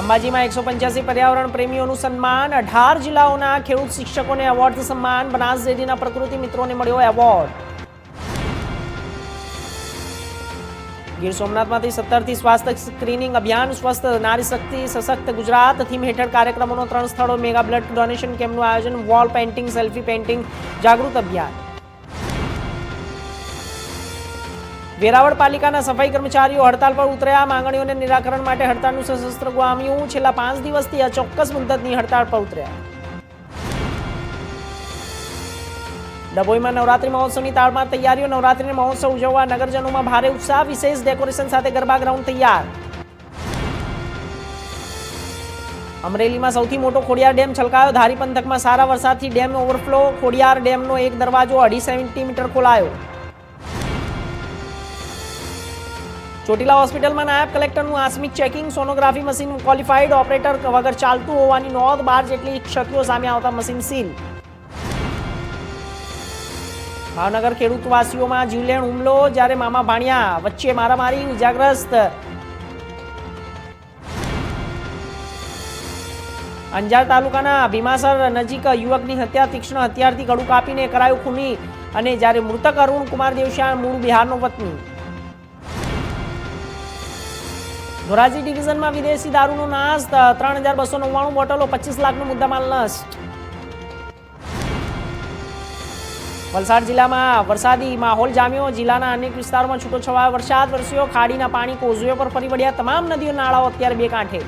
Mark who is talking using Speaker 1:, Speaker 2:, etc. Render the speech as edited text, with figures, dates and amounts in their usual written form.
Speaker 1: અંબાજીમાં 185 પર્યાવરણ પ્રેમીઓનું સન્માન, 18 જિલ્લાઓના ખેડૂત શિક્ષકોને એવોર્ડથી સન્માન, બનાસ ડેરીના પ્રકૃતિ મિત્રોને મળ્યો એવોર્ડ. ગીર સોમનાથમાંથી 17થી સ્વાસ્થ્ય સ્ક્રીનિંગ અભિયાન, સ્વસ્થ નારી શક્તિ સશક્ત ગુજરાત થીમ હેઠળ કાર્યક્રમોનો 3 સ્થળો મેગા બ્લડ ડોનેશન કેમ્પનું આયોજન, વોલ પેઇન્ટિંગ, સેલ્ફી પેઇન્ટિંગ જાગૃત અભિયાન. વેરાવળ પાલિકાના સફાઈ કર્મચારીઓ હડતાલ પર ઉતર્યા, માંગણીઓને નિરાકરણ માટે હડતાળનું સશસ્ત્ર ગુમાવ્યું, છેલ્લા 5 દિવસથી અચોક્કસ મુદ્દતની હડતાળ પર ઉતર્યા. ડભોઈમાં નવરાત્રી મહોત્સવની તાળમાર તૈયારીઓ, નવરાત્રી મહોત્સવ ઉજવવા નગરજનોમાં ભારે ઉત્સાહ, વિશેષ ડેકોરેશન સાથે ગરબા ગ્રાઉન્ડ તૈયાર. અમરેલીમાં સૌથી મોટો ખોડિયાર ડેમ છલકાયો, ધારી પંથકમાં સારા વરસાદથી ડેમ ઓવરફ્લો, ખોડિયાર ડેમનો એક દરવાજો 2.5 સેન્ટીમીટર ખોલાયો. ચોટીલા હોસ્પિટલમાં નાયબ કલેક્ટરનું આકસ્મિક checking, sonography machine qualified operator વગર ચાલતું હોવાની નોંધ, 12 જેટલી ક્ષતિઓ સામે આવતા મશીન સીલ. ભાવનગર ખેડૂતવાસીઓમાં જીવલેણ હુમલો, જ્યારે મામા ભાણિયા વચ્ચે મારામારી, ઇજાગ્રસ્ત. અંજાર તાલુકાના ભીમાસર નજીક યુવકની હત્યા, તીક્ષ્ણ હથિયારથી ગળું કાપીને કરાયું ખૂની, અને જ્યારે મૃતક અરુણ કુમાર દેવશ્યામ મૂળ બિહારનો વતની. ધોરાજી ડિવિઝનમાં વિદેશી દારૂનો નાશ, 3299 બોટલો, 25 લાખનો મુદ્દામાલ નષ્ટ. વલસાડ જિલ્લામાં વરસાદી માહોલ જામ્યો, જિલ્લાના અનેક વિસ્તારોમાં છૂટોછવાયો વરસાદ વરસ્યો, ખાડીના પાણી કોઝવે પર ફરી વળ્યા, તમામ નદીઓ નાળાઓ અત્યારે બે કાંઠે.